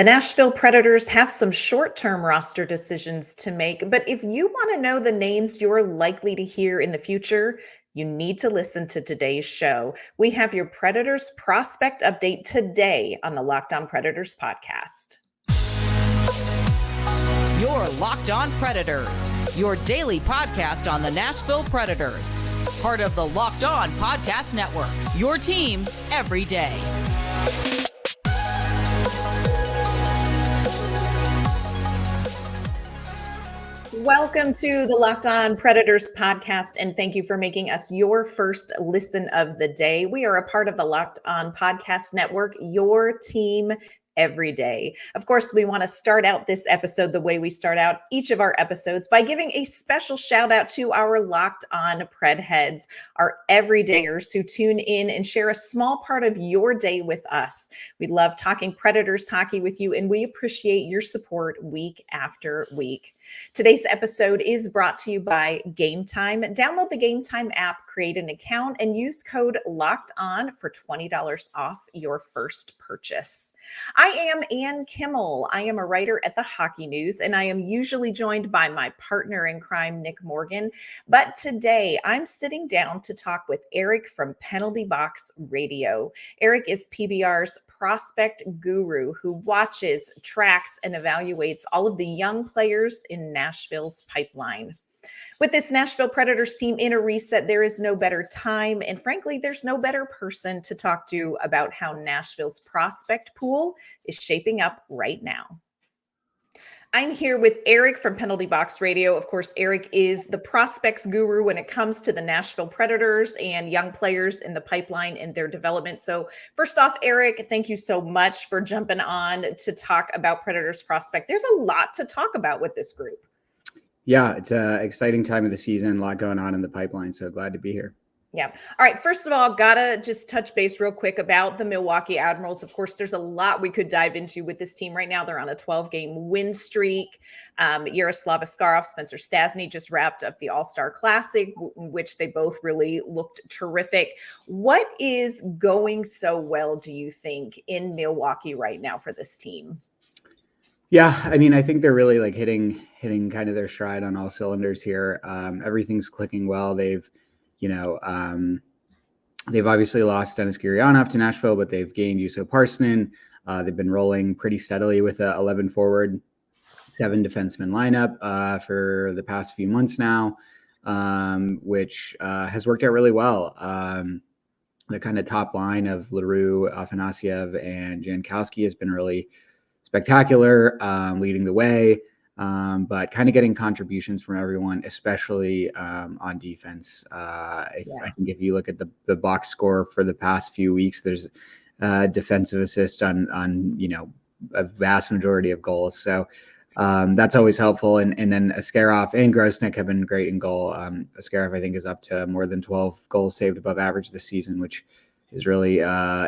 The Nashville Predators have some short-term roster decisions to make, but if you want to know the names you're likely to hear in the future, you need to listen to today's show. We have your Predators prospect update today on the Locked On Predators podcast. Your Locked On Predators, your daily podcast on the Nashville Predators. Part of the Locked On Podcast Network, your team every day. Welcome to the Locked On Predators podcast, and thank you for making us your first listen of the day. We are a part of the Locked On Podcast Network, your team every day. Of course, we want to start out this episode the way we start out each of our episodes by giving a special shout out to our Locked On Pred heads, our everydayers who tune in and share a small part of your day with us. We love talking Predators hockey with you, and we appreciate your support week after week. Today's episode is brought to you by Game Time. Download the Game Time app, create an account, and use code LOCKEDON for $20 off your first purchase. I am Ann Kimmel. I am a writer at the Hockey News, and I am usually joined by my partner in crime, Nick Morgan. But today, I'm sitting down to talk with Eric from Penalty Box Radio. Eric is PBR's prospect guru who watches, tracks, and evaluates all of the young players in Nashville's pipeline. With this Nashville Predators team in a reset, there is no better time, and frankly, there's no better person to talk to about how Nashville's prospect pool is shaping up right now. I'm here with Eric from Penalty Box Radio. Of course, Eric is the prospects guru when it comes to the Nashville Predators and young players in the pipeline and their development. So first off, Eric, thank you so much for jumping on to talk about Predators prospect. There's a lot to talk about with this group. Yeah, it's an exciting time of the season, a lot going on in the pipeline. So glad to be here. Yeah. All right. First of all, gotta just touch base real quick about the Milwaukee Admirals. Of course, there's a lot we could dive into with this team right now. They're on a 12-game win streak. Yaroslav Askarov, Spencer Stastny just wrapped up the All-Star Classic, in which they both really looked terrific. What is going so well, do you think, in Milwaukee right now for this team? Yeah, I mean, I think they're really like hitting kind of their stride on all cylinders here. Everything's clicking well. They've obviously lost Dennis Gurianov to Nashville, but they've gained Juuso Parssinen. They've been rolling pretty steadily with a 11 forward, 7 defenseman lineup for the past few months now, which has worked out really well. The kind of top line of Leroux, Afanasyev, and Jankowski has been really spectacular, leading the way. But kind of getting contributions from everyone, especially on defense. I think if you look at the box score for the past few weeks, there's defensive assist on a vast majority of goals. So that's always helpful. And then Askarov and Grosnick have been great in goal. Askarov, I think, is up to more than 12 goals saved above average this season, which is really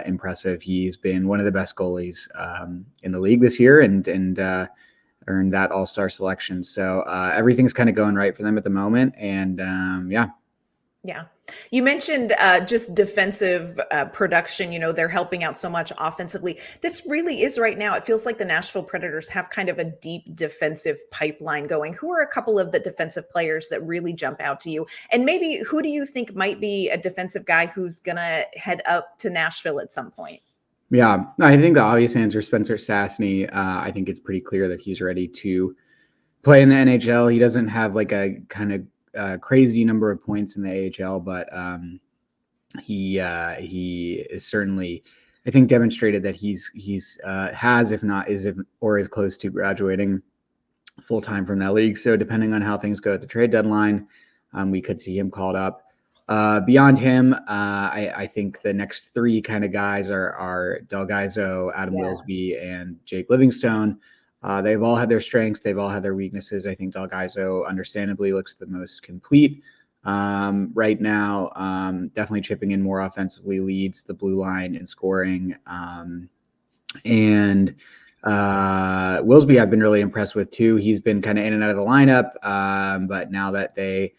impressive. He's been one of the best goalies in the league this year, and earned that all-star selection. So everything's kind of going right for them at the moment. And Yeah. You mentioned just defensive production. They're helping out so much offensively. This really is right now. It feels like the Nashville Predators have kind of a deep defensive pipeline going. Who are a couple of the defensive players that really jump out to you? And maybe who do you think might be a defensive guy who's going to head up to Nashville at some point? Yeah, I think the obvious answer is Spencer Stastny. I think it's pretty clear that he's ready to play in the NHL. He doesn't have like a kind of crazy number of points in the AHL, but he is certainly, I think, demonstrated that he's if not is close to graduating full time from that league. So depending on how things go at the trade deadline, we could see him called up. Beyond him, I think the next 3 kind of guys are Del Gaizo, Adam Wilsby, and Jake Livingstone. They've all had their strengths. They've all had their weaknesses. I think Del Gaizo understandably looks the most complete right now. Definitely chipping in more offensively, leads the blue line in scoring. And Wilsby I've been really impressed with too. He's been kind of in and out of the lineup, but now that they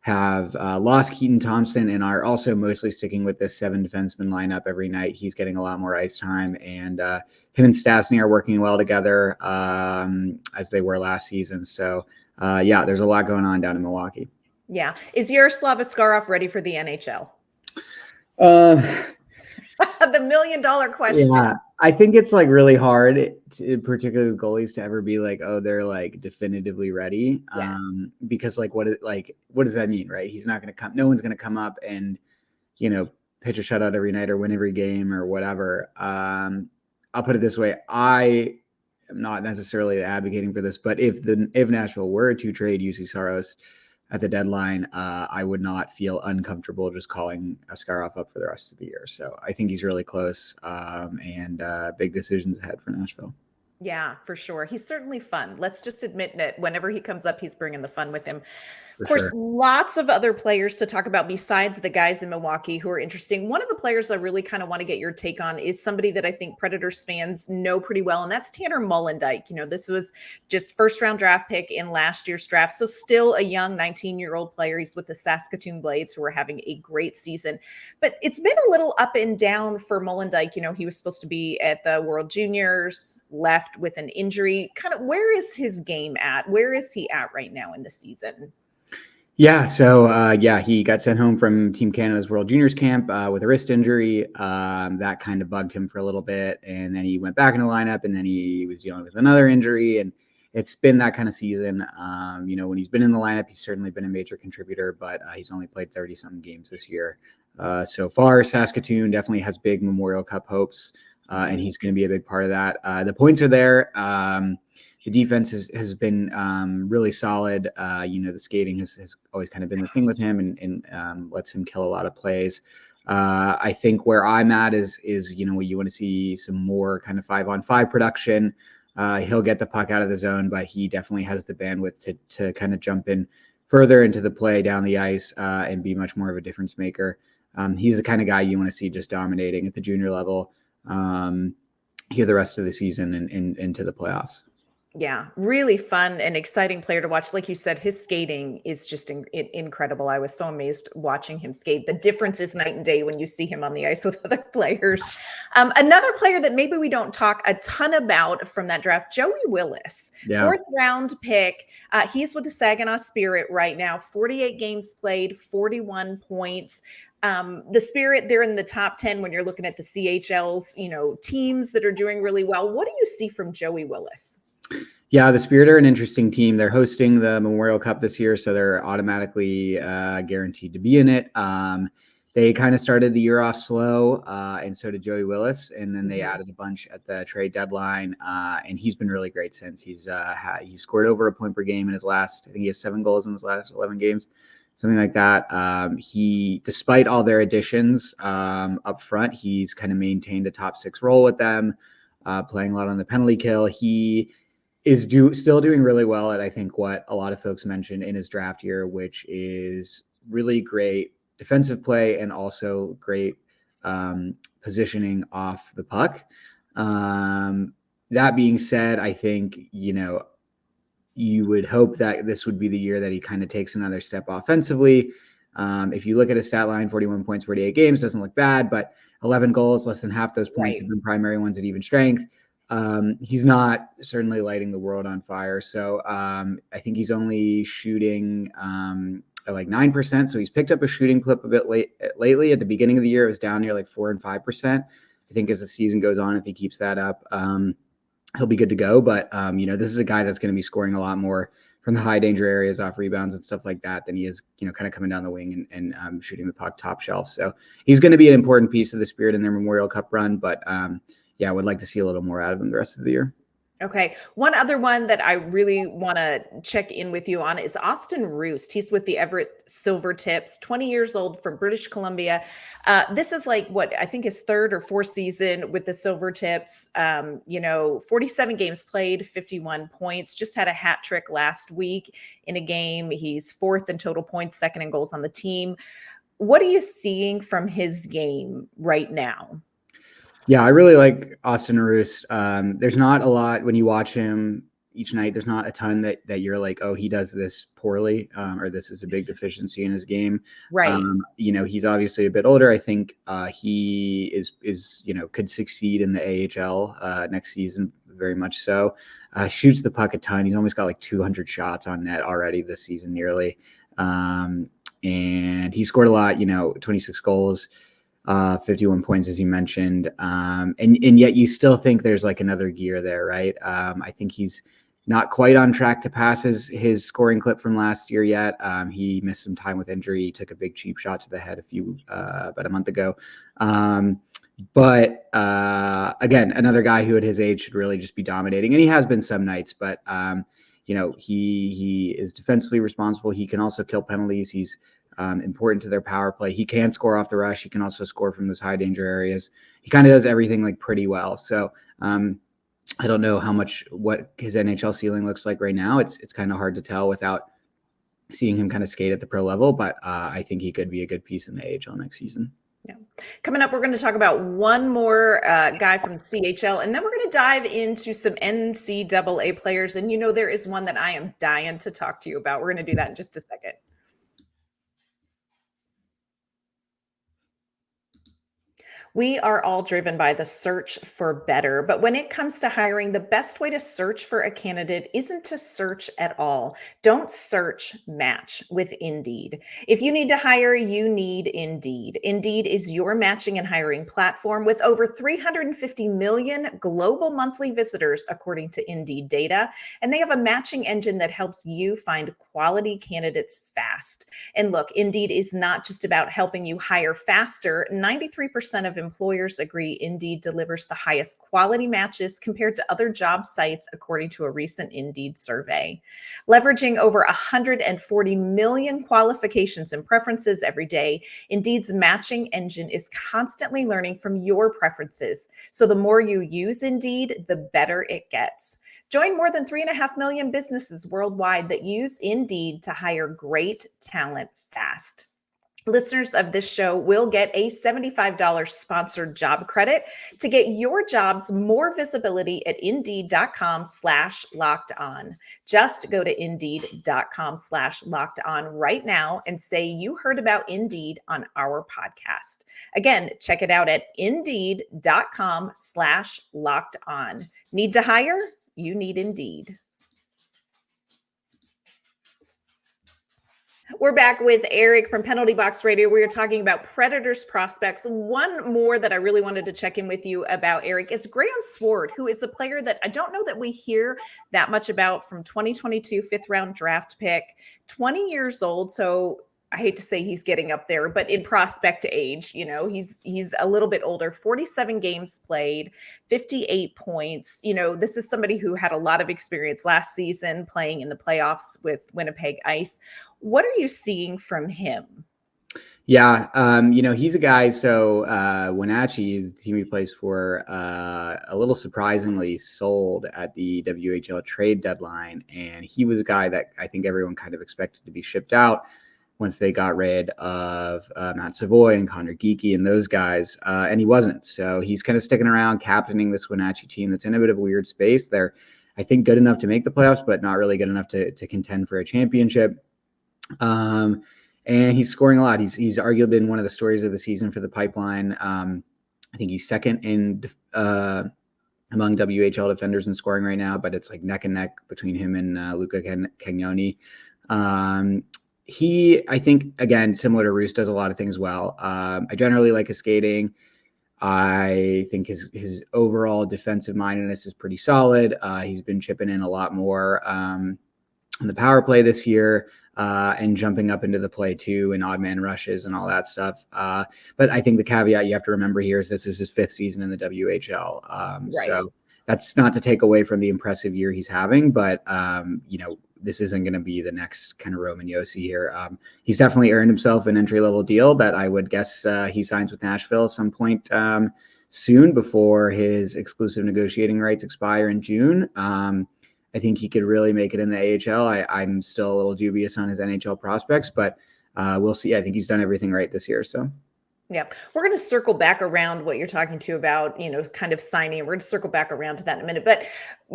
have lost Keaton Thompson and are also mostly sticking with this 7 defenseman lineup every night, he's getting a lot more ice time, and him and Stastny are working well together as they were last season. So there's a lot going on down in Milwaukee. Yeah. Is Yaroslav Askarov ready for the NHL? The $1 million question. Yeah, I think it's like really hard, particularly with goalies, to ever be like, oh, they're like definitively ready. Yes. Because what does that mean, right? He's not going to come. No one's going to come up and, pitch a shutout every night or win every game or whatever. I'll put it this way: I am not necessarily advocating for this, but if Nashville were to trade UC Saros at the deadline, I would not feel uncomfortable just calling Askarov up for the rest of the year. So I think he's really close, and big decisions ahead for Nashville. Yeah, for sure. He's certainly fun. Let's just admit that whenever he comes up, he's bringing the fun with him. Of course, lots of other players to talk about besides the guys in Milwaukee who are interesting. One of the players I really kind of want to get your take on is somebody that I think Predators fans know pretty well, and that's Tanner Molendyk. This was just first-round draft pick in last year's draft, so still a young 19-year-old player. He's with the Saskatoon Blades, who are having a great season. But it's been a little up and down for Molendyk. He was supposed to be at the World Juniors, left with an injury. Kind of, where is his game at? Where is he at right now in the season? Yeah. So, he got sent home from Team Canada's World Juniors camp with a wrist injury. That kind of bugged him for a little bit. And then he went back in the lineup, and then he was dealing with another injury. And it's been that kind of season. When he's been in the lineup, he's certainly been a major contributor, but he's only played 30-something games this year. So far, Saskatoon definitely has big Memorial Cup hopes, and he's going to be a big part of that. The points are there. The defense has been really solid. The skating has always kind of been the thing with him, and lets him kill a lot of plays. I think where I'm at is you want to see some more kind of 5-on-5 production. He'll get the puck out of the zone, but he definitely has the bandwidth to kind of jump in further into the play down the ice and be much more of a difference maker. He's the kind of guy you want to see just dominating at the junior level here the rest of the season and into the playoffs. Yeah, really fun and exciting player to watch. Like you said, his skating is just incredible. I was so amazed watching him skate. The difference is night and day when you see him on the ice with other players. Another player that maybe we don't talk a ton about from that draft, Joey Willis, 4th round pick. He's with the Saginaw Spirit right now, 48 games played, 41 points. The Spirit, they're in the top 10 when you're looking at the CHL's, teams that are doing really well. What do you see from Joey Willis? Yeah, the Spirit are an interesting team. They're hosting the Memorial Cup this year, so they're automatically guaranteed to be in it. They kind of started the year off slow, and so did Joey Willis, and then they added a bunch at the trade deadline, and he's been really great since. He's scored over a point per game in his last, I think he has 7 goals in his last 11 games, something like that. He, despite all their additions up front, he's kind of maintained a top 6 role with them, playing a lot on the penalty kill. He is still doing really well at, I think, what a lot of folks mentioned in his draft year, which is really great defensive play and also great positioning off the puck. That being said, I think, you would hope that this would be the year that he kind of takes another step offensively. If you look at his stat line, 41 points, 48 games, doesn't look bad, but 11 goals, less than half those points have been primary ones at even strength. He's not certainly lighting the world on fire. So I think he's only shooting at like 9%. So he's picked up a shooting clip a bit lately. At the beginning of the year, it was down near like 4 and 5%. I think as the season goes on, if he keeps that up, he'll be good to go. But, this is a guy that's going to be scoring a lot more from the high danger areas off rebounds and stuff like that than he is, kind of coming down the wing and shooting the puck top shelf. So he's going to be an important piece of the Spirit in their Memorial Cup run. But I would like to see a little more out of him the rest of the year. Okay. One other one that I really want to check in with you on is Austin Roest. He's with the Everett Silvertips, 20 years old, from British Columbia. This is like what I think his 3rd or 4th season with the Silvertips. 47 games played, 51 points, just had a hat trick last week in a game. He's 4th in total points, 2nd in goals on the team. What are you seeing from his game right now? Yeah, I really like Austin Roest. There's not a lot when you watch him. each night. There's not a ton that you're like, oh, he does this poorly, or this is a big deficiency in his game. Right. He's obviously a bit older. I think he is could succeed in the AHL next season, very much so. Shoots the puck a ton. He's almost got like 200 shots on net already this season, nearly. And he scored a lot, 26 goals. 51 points, as you mentioned. And yet you still think there's like another gear there, right? I think he's not quite on track to pass his scoring clip from last year yet. He missed some time with injury. He took a big cheap shot to the head about a month ago. But again, another guy who at his age should really just be dominating. And he has been some nights, but he is defensively responsible. He can also kill penalties. He's important to their power play. He can score off the rush. He can also score from those high danger areas. He kind of does everything like pretty well. So I don't know what his NHL ceiling looks like right now. It's kind of hard to tell without seeing him kind of skate at the pro level, but I think he could be a good piece in the AHL next season. Yeah. Coming up, we're going to talk about one more guy from the CHL, and then we're going to dive into some NCAA players. And there is one that I am dying to talk to you about. We're going to do that in just a second. We are all driven by the search for better, but when it comes to hiring, the best way to search for a candidate isn't to search at all. Don't search, match with Indeed. If you need to hire, you need Indeed. Indeed is your matching and hiring platform with over 350 million global monthly visitors, according to Indeed data, and they have a matching engine that helps you find quality candidates fast. And look, Indeed is not just about helping you hire faster. 93% of employers agree Indeed delivers the highest quality matches compared to other job sites, according to a recent Indeed survey. Leveraging over 140 million qualifications and preferences every day, Indeed's matching engine is constantly learning from your preferences. So the more you use Indeed, the better it gets. Join more than 3.5 million businesses worldwide that use Indeed to hire great talent fast. Listeners of this show will get a $75 sponsored job credit to get your jobs more visibility at Indeed.com/lockedon. Just go to Indeed.com/lockedon right now and say you heard about Indeed on our podcast. Again, check it out at Indeed.com/lockedon. Need to hire? You need Indeed. We're back with Eric from Penalty Box Radio. We are talking about Predators prospects. One more that I really wanted to check in with you about, Eric, is Graham Sword, who is a player that I don't know that we hear that much about, from 2022 fifth-round draft pick, 20 years old. So I hate to say he's getting up there, but in prospect age, he's a little bit older, 47 games played, 58 points. This is somebody who had a lot of experience last season playing in the playoffs with Winnipeg Ice. What are you seeing from him? Yeah, he's a guy. So Wenatchee, the team he plays for, a little surprisingly sold at the WHL trade deadline. And he was a guy that I think everyone kind of expected to be shipped out once they got rid of Matt Savoy and Connor Geekie and those guys, and he wasn't. So he's kind of sticking around, captaining this Wenatchee team that's in a bit of a weird space. They're, I think, good enough to make the playoffs, but not really good enough to contend for a championship. And he's scoring a lot. He's arguably been one of the stories of the season for the Pipeline. I think he's second in among WHL defenders in scoring right now, but it's like neck and neck between him and Luca Cagnoni. He, I think, again, similar to Roest, does a lot of things well. I generally like his skating. I think his overall defensive mindedness is pretty solid. He's been chipping in a lot more in the power play this year, and jumping up into the play too, and odd man rushes and all that stuff. But I think the caveat you have to remember here is this is his fifth season in the WHL. Right. So that's not to take away from the impressive year he's having, but this isn't going to be the next kind of Roman Josi here. He's definitely earned himself an entry-level deal that I would guess he signs with Nashville at some point soon, before his exclusive negotiating rights expire in June. I think he could really make it in the AHL. I'm still a little dubious on his NHL prospects, but we'll see. I think he's done everything right this year. So. Yeah, we're going to circle back around what you're talking to about, kind of signing. We're going to circle back around to that in a minute, but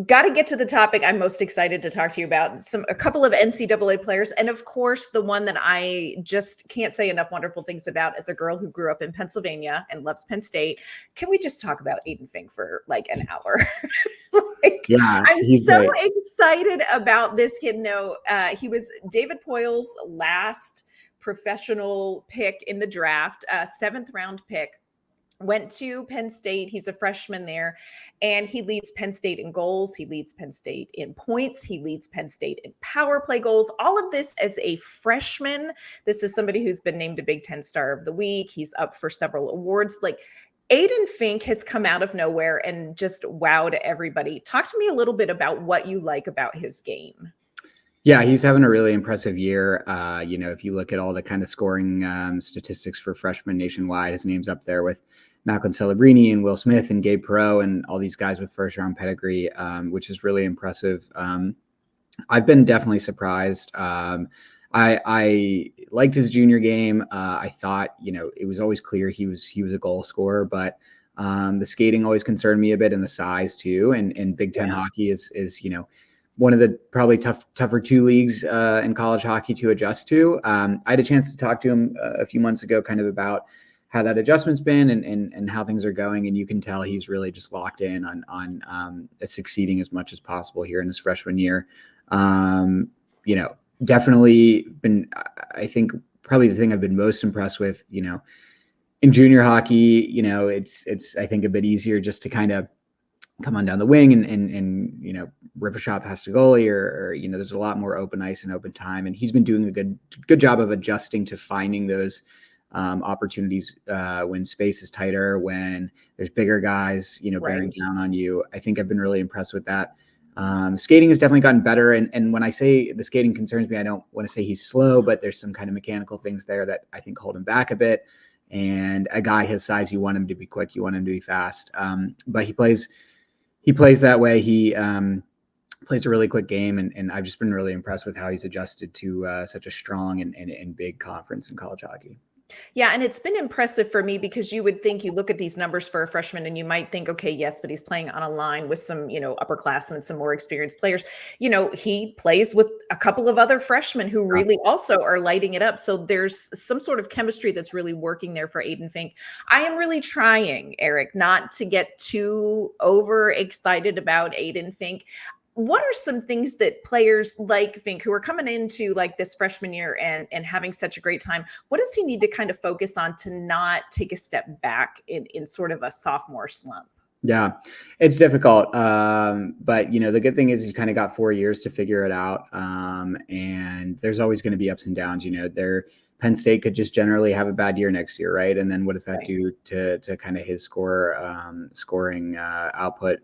got to get to the topic I'm most excited to talk to you about. A couple of NCAA players, and of course, the one that I just can't say enough wonderful things about as a girl who grew up in Pennsylvania and loves Penn State. Can we just talk about Aiden Fink for like an hour? Yeah, I'm he's so great. excited about this kid. No, he was David Poyle's last professional pick in the draft, 7th round pick. Went to Penn State. He's a freshman there, and he leads Penn State in goals. He leads Penn State in points. He leads Penn State in power play goals. All of this as a freshman. This is somebody who's been named a Big Ten Star of the Week. He's up for several awards. Like, Aiden Fink has come out of nowhere and just wowed everybody. Talk to me a little bit about what you like about his game. Yeah, he's having a really impressive year. If you look at all the kind of scoring statistics for freshmen nationwide, his name's up there with Macklin Celebrini and Will Smith and Gabe Perreault and all these guys with first-round pedigree, which is really impressive. I've been definitely surprised. I liked his junior game. I thought, it was always clear he was a goal scorer, but the skating always concerned me a bit, and the size too. And Big Ten hockey is one of the probably tougher two leagues in college hockey to adjust to. I had a chance to talk to him a few months ago kind of about how that adjustment's been and how things are going. And you can tell he's really just locked in on succeeding as much as possible here in his freshman year. Definitely been, I think probably the thing I've been most impressed with, in junior hockey, it's I think a bit easier just to kind of come on down the wing and rip a shot past a goalie or there's a lot more open ice and open time. And he's been doing a good job of adjusting to finding those opportunities when space is tighter, when there's bigger guys, bearing down on you. I think I've been really impressed with that. Skating has definitely gotten better. And when I say the skating concerns me, I don't want to say he's slow, but there's some kind of mechanical things there that I think hold him back a bit. And a guy his size, you want him to be quick, you want him to be fast. But he plays that way. He plays a really quick game, and I've just been really impressed with how he's adjusted to such a strong and big conference in college hockey. Yeah, and it's been impressive for me because you would think, you look at these numbers for a freshman and you might think, okay, yes, but he's playing on a line with some, upperclassmen, some more experienced players. He plays with a couple of other freshmen who really also are lighting it up. So there's some sort of chemistry that's really working there for Aiden Fink. I am really trying, Eric, not to get too overexcited about Aiden Fink. What are some things that players like Fink, who are coming into like this freshman year and having such a great time, what does he need to kind of focus on to not take a step back in sort of a sophomore slump? Yeah, it's difficult. But the good thing is he's kind of got 4 years to figure it out. And there's always going to be ups and downs. Penn State could just generally have a bad year next year, right? And then what does that do to kind of his scoring output?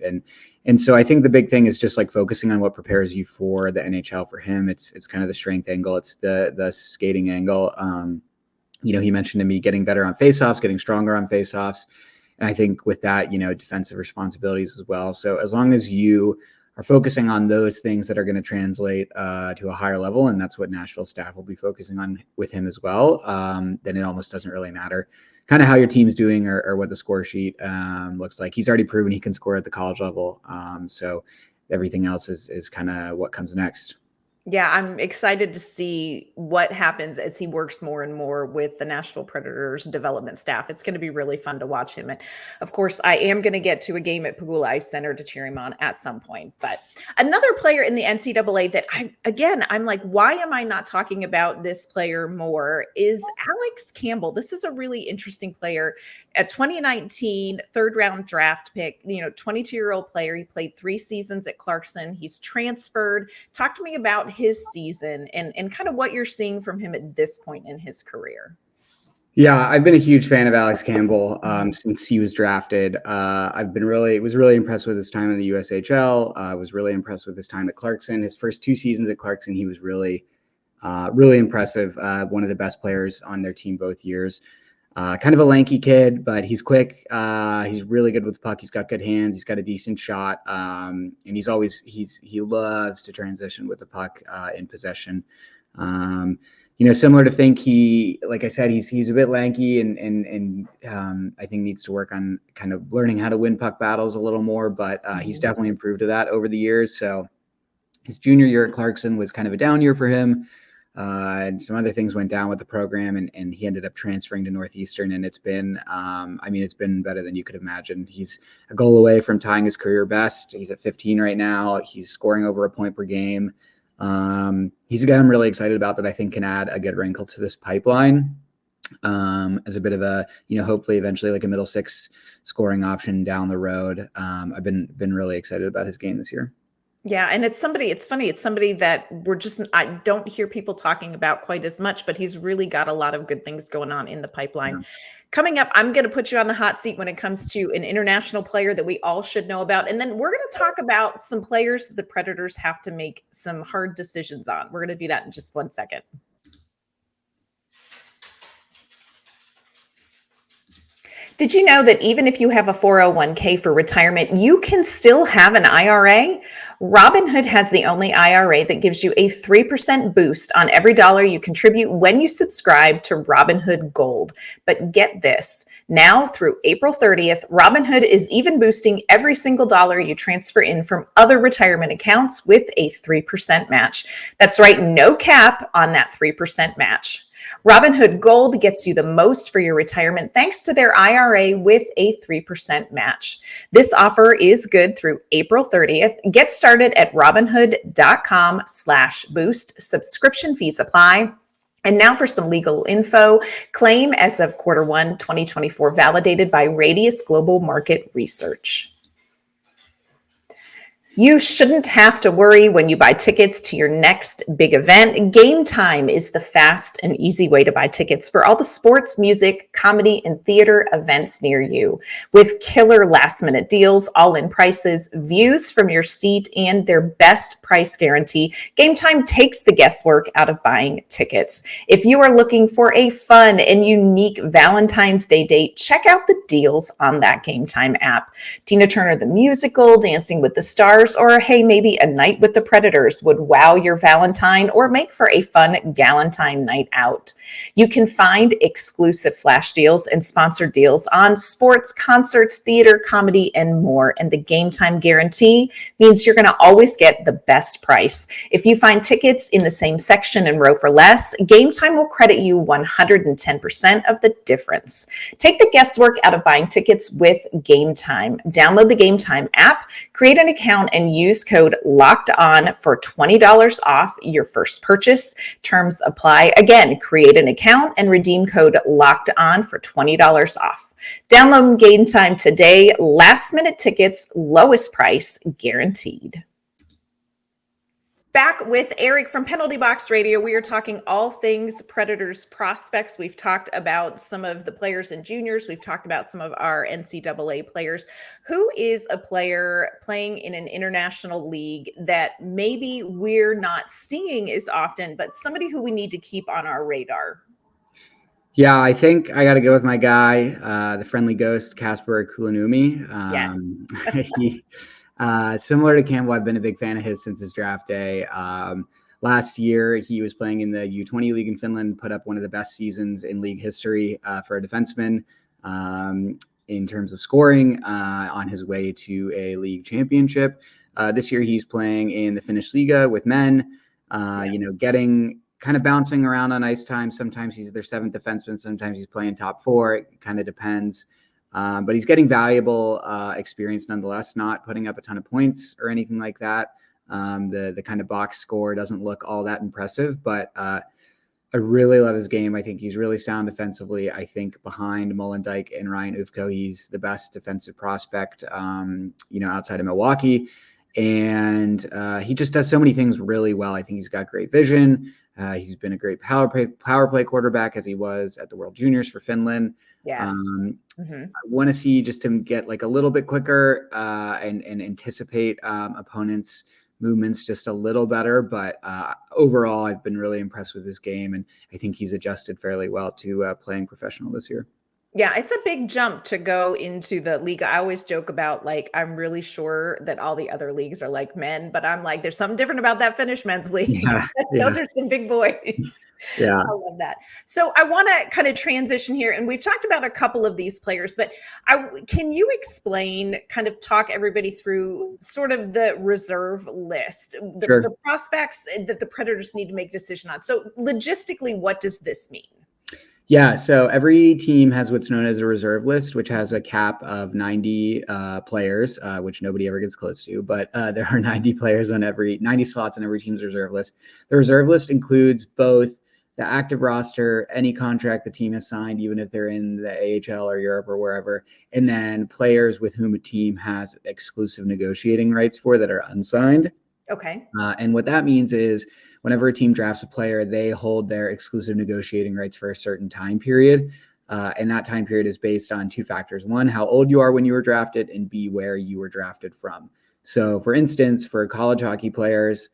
And so I think the big thing is just like focusing on what prepares you for the NHL. For him, it's kind of the strength angle. It's the skating angle. He mentioned to me getting better on faceoffs, getting stronger on faceoffs. And I think with that, defensive responsibilities as well. So as long as you are focusing on those things that are going to translate to a higher level, and that's what Nashville staff will be focusing on with him as well, then it almost doesn't really matter kind of how your team's doing or what the score sheet looks like. He's already proven he can score at the college level. So everything else is kind of what comes next. Yeah, I'm excited to see what happens as he works more and more with the Nashville Predators development staff. It's going to be really fun to watch him. And of course, I am going to get to a game at Pagula Ice Center to cheer him on at some point. But another player in the NCAA that I'm like, why am I not talking about this player more is Alex Campbell. This is a really interesting player. A 2019 third round draft pick, 22-year-old player. He played 3 seasons at Clarkson. He's transferred. Talk to me about his season and kind of what you're seeing from him at this point in his career. Yeah, I've been a huge fan of Alex Campbell since he was drafted. Was really impressed with his time in the USHL. I was really impressed with his time at Clarkson. His first 2 seasons at Clarkson, he was really impressive. One of the best players on their team both years. Kind of a lanky kid, but he's quick. He's really good with the puck. He's got good hands. He's got a decent shot. And he loves to transition with the puck in possession. similar to Fink, like I said, he's a bit lanky and I think needs to work on kind of learning how to win puck battles a little more, but he's definitely improved to that over the years. So his junior year at Clarkson was kind of a down year for him. And some other things went down with the program, and he ended up transferring to Northeastern. And it's been, it's been better than you could imagine. He's a goal away from tying his career best. He's at 15 right now. He's scoring over a point per game. He's a guy I'm really excited about that I think can add a good wrinkle to this pipeline as a bit of a, hopefully eventually like a middle six scoring option down the road. I've been really excited about his game this year. Yeah. And it's funny. It's somebody that I don't hear people talking about quite as much, but he's really got a lot of good things going on in the pipeline. Yeah. Coming up, I'm going to put you on the hot seat when it comes to an international player that we all should know about. And then we're going to talk about some players that the Predators have to make some hard decisions on. We're going to do that in just 1 second. Did you know that even if you have a 401k for retirement, you can still have an IRA? Robinhood has the only IRA that gives you a 3% boost on every dollar you contribute when you subscribe to Robinhood Gold. But get this, now through April 30th, Robinhood is even boosting every single dollar you transfer in from other retirement accounts with a 3% match. That's right, no cap on that 3% match. Robinhood Gold gets you the most for your retirement thanks to their IRA with a 3% match. This offer is good through April 30th. Get started at robinhood.com/boost. Subscription fees apply. And now for some legal info. Claim as of Q1 2024 validated by Radius Global Market Research. You shouldn't have to worry when you buy tickets to your next big event. Game Time is the fast and easy way to buy tickets for all the sports, music, comedy, and theater events near you. With killer last-minute deals, all-in prices, views from your seat, and their best price guarantee, Game Time takes the guesswork out of buying tickets. If you are looking for a fun and unique Valentine's Day date, check out the deals on that Game Time app. Tina Turner the Musical, Dancing with the Stars, or hey, maybe a night with the Predators would wow your Valentine or make for a fun Galentine night out. You can find exclusive flash deals and sponsored deals on sports, concerts, theater, comedy, and more. And the Game Time guarantee means you're going to always get the best price. If you find tickets in the same section and row for less, Game Time will credit you 110% of the difference. Take the guesswork out of buying tickets with Game Time. Download the Game Time app, create an account, and use code LOCKEDON for $20 off your first purchase. Terms apply. Again, create an account and redeem code LOCKEDON for $20 off. Download Game Time today. Last minute tickets, lowest price guaranteed. Back with Eric from Penalty Box Radio. We are talking all things Predators prospects. We've talked about some of the players and juniors. We've talked about some of our NCAA players. Who is a player playing in an international league that maybe we're not seeing as often, but somebody who we need to keep on our radar? Yeah, I think I got to go with my guy, the friendly ghost, Kasper Kulanumi. Yes. Similar to Campbell, I've been a big fan of his since his draft day. Last year, he was playing in the U20 league in Finland, put up one of the best seasons in league history for a defenseman in terms of scoring on his way to a league championship. This year, he's playing in the Finnish Liga with men, getting kind of bouncing around on ice time. Sometimes he's their seventh defenseman. Sometimes he's playing top four. It kind of depends. But he's getting valuable experience nonetheless, not putting up a ton of points or anything like that. The kind of box score doesn't look all that impressive, but I really love his game. I think he's really sound defensively. I think behind Molendyk and Ryan Ufko, he's the best defensive prospect, outside of Milwaukee. And he just does so many things really well. I think he's got great vision. He's been a great power play quarterback as he was at the World Juniors for Finland. Yes. I want to see just him get like a little bit quicker and anticipate opponents' movements just a little better. But overall, I've been really impressed with his game, and I think he's adjusted fairly well to playing professional this year. Yeah, it's a big jump to go into the league. I always joke about like I'm really sure that all the other leagues are like men, but I'm like, there's something different about that Finnish men's league. Yeah, Those yeah, are some big boys. yeah. I love that. So I want to kind of transition here, and we've talked about a couple of these players, but can you explain, kind of talk everybody through sort of the reserve list, the Sure. prospects that the Predators need to make a decision on. So logistically, what does this mean? Yeah, so every team has what's known as a reserve list, which has a cap of 90 players, which nobody ever gets close to. But there are 90 players on 90 slots on every team's reserve list. The reserve list includes both the active roster, any contract the team has signed, even if they're in the AHL or Europe or wherever, and then players with whom a team has exclusive negotiating rights for that are unsigned. Okay. And what that means is whenever a team drafts a player, they hold their exclusive negotiating rights for a certain time period. And that time period is based on two factors. One, how old you are when you were drafted, and B, where you were drafted from. So for instance, for college hockey players,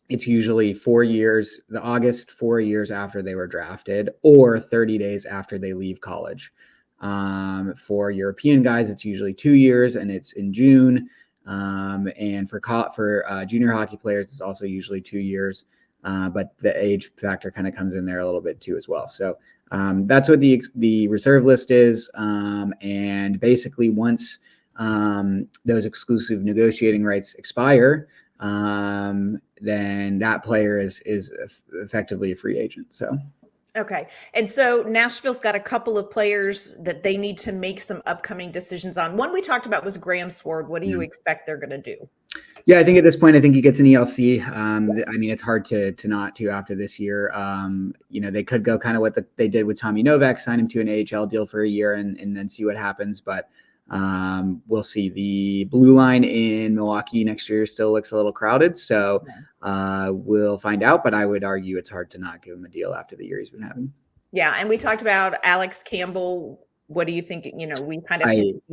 it's usually 4 years, the August 4 years after they were drafted, or 30 days after they leave college. For European guys, it's usually 2 years, and it's in June. And for junior hockey players, it's also usually 2 years, but the age factor kind of comes in there a little bit too as well. So that's what the reserve list is. And basically, once those exclusive negotiating rights expire, then that player is effectively a free agent. So. Okay. And so Nashville's got a couple of players that they need to make some upcoming decisions on. One we talked about was Graham Sword. What do you expect they're going to do? Yeah, I think at this point, I think he gets an ELC. I mean, it's hard to not to after this year. They could go kind of what they did with Tommy Novak, sign him to an AHL deal for a year and then see what happens. But we'll see. The blue line in Milwaukee next year still looks a little crowded. So we'll find out. But I would argue it's hard to not give him a deal after the year he's been having. Yeah. And we talked about Alex Campbell. What do you think? We kind of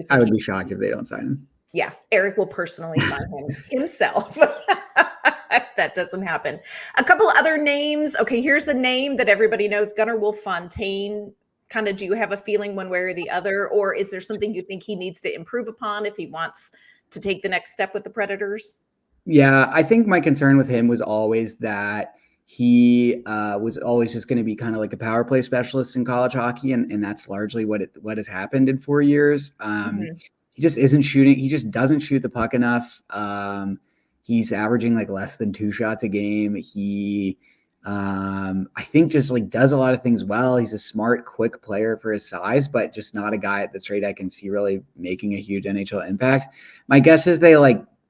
I would be shocked if they don't sign him. Yeah, Eric will personally sign him himself. That doesn't happen. A couple other names. Okay, here's a name that everybody knows, Gunnar Wolf-Fontaine. Kind of, do you have a feeling one way or the other? Or is there something you think he needs to improve upon if he wants to take the next step with the Predators? Yeah, I think my concern with him was always that he was always just going to be kind of like a power play specialist in college hockey. And that's largely what has happened in 4 years. He just isn't shooting. He just doesn't shoot the puck enough. He's averaging like less than 2 shots a game. He, I think, just like does a lot of things well. He's a smart, quick player for his size, but just not a guy at this rate I can see really making a huge NHL impact. My guess is they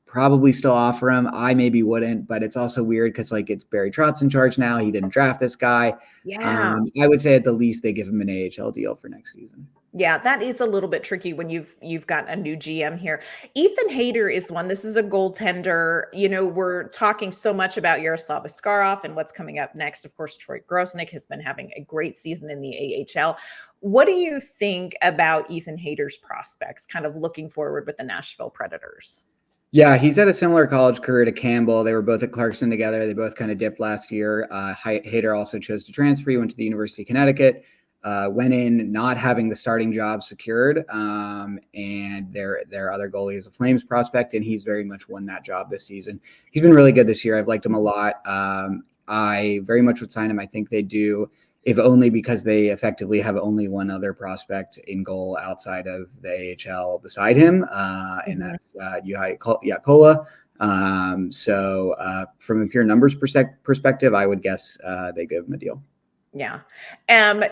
probably still offer him. I maybe wouldn't, but it's also weird because it's Barry Trotz in charge now. He didn't draft this guy. Yeah. I would say at the least they give him an AHL deal for next season. Yeah, that is a little bit tricky when you've got a new GM here. Ethan Hayter is one. This is a goaltender. We're talking so much about Yaroslav Askarov and what's coming up next. Of course, Troy Grosnick has been having a great season in the AHL. What do you think about Ethan Hayter's prospects, kind of looking forward with the Nashville Predators? Yeah, he's had a similar college career to Campbell. They were both at Clarkson together. They both kind of dipped last year. Hayter also chose to transfer. He went to the University of Connecticut. Went in not having the starting job secured, and their other goalie is a Flames prospect, and he's very much won that job this season. He's been really good this year. I've liked him a lot. I very much would sign him. I think they do, if only because they effectively have only one other prospect in goal outside of the AHL beside him, and that's Yakola. So from a pure numbers perspective, I would guess they give him a deal. Yeah.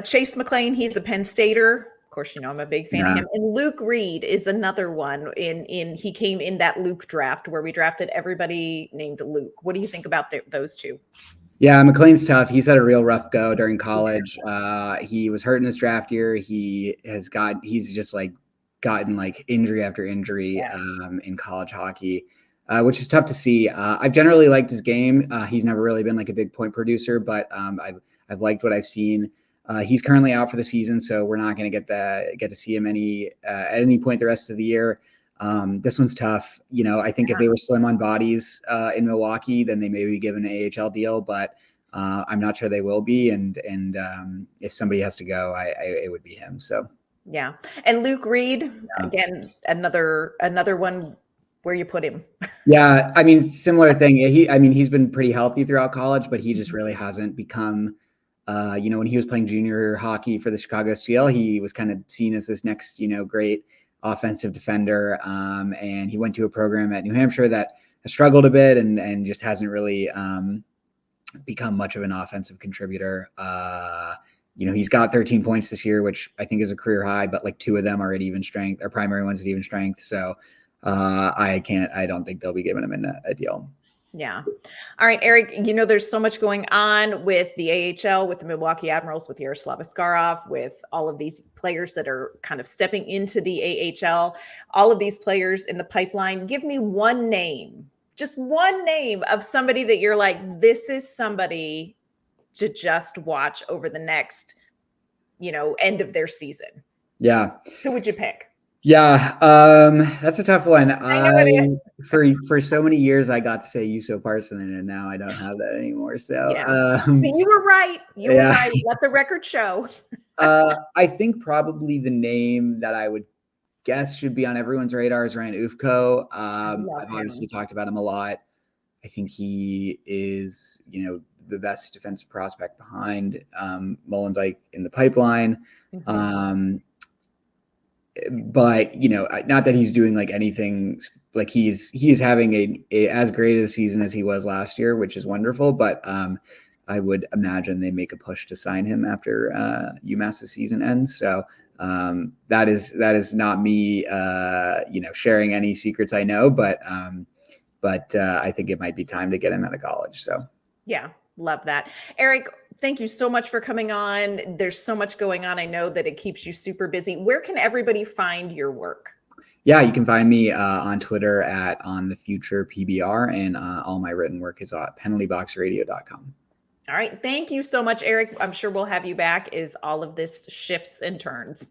Chase McLean, he's a Penn Stater. Of course, I'm a big fan of him. And Luke Reed is another one. He came in that Luke draft where we drafted everybody named Luke. What do you think about those two? Yeah, McLean's tough. He's had a real rough go during college. He was hurt in his draft year. He's just gotten injury after injury in college hockey, which is tough to see. I've generally liked his game. He's never really been a big point producer, but I've liked what I've seen. He's currently out for the season, so we're not going to get to see him at any point the rest of the year. This one's tough. I think if they were slim on bodies in Milwaukee, then they maybe give an AHL deal. But I'm not sure they will be. And if somebody has to go, it would be him. So. Yeah. And Luke Reed, again, another one where you put him. Yeah. I mean, similar thing. He's been pretty healthy throughout college, but he just really hasn't become, when he was playing junior hockey for the Chicago Steel, he was kind of seen as this next, great offensive defender. And he went to a program at New Hampshire that has struggled a bit and just hasn't really become much of an offensive contributor. He's got 13 points this year, which I think is a career high, but like 2 of them are at even strength, or primary ones at even strength. So I don't think they'll be giving him a deal. Yeah. All right, Eric, there's so much going on with the AHL, with the Milwaukee Admirals, with Yaroslav Askarov, with all of these players that are kind of stepping into the AHL, all of these players in the pipeline. Give me one name, just one name of somebody that you're like, this is somebody to just watch over the next, end of their season. Yeah. Who would you pick? Yeah. That's a tough one. I know it is. For so many years, I got to say Juuso Parssinen, and now I don't have that anymore. So yeah. But you were right. You were right. Let the record show. I think probably the name that I would guess should be on everyone's radar is Ryan Ufko. I've obviously talked about him a lot. I think he is, the best defensive prospect behind Molendyk in the pipeline. Mm-hmm. But, not that he's doing like anything, like he is having a as great a season as he was last year, which is wonderful. But I would imagine they make a push to sign him after UMass's season ends. So that is not me, sharing any secrets I know, but I think it might be time to get him out of college. So yeah. Love that. Eric, thank you so much for coming on. There's so much going on. I know that it keeps you super busy. Where can everybody find your work? Yeah, you can find me on Twitter at onthefuturepbr, and all my written work is at penaltyboxradio.com. All right. Thank you so much, Eric. I'm sure we'll have you back as all of this shifts and turns.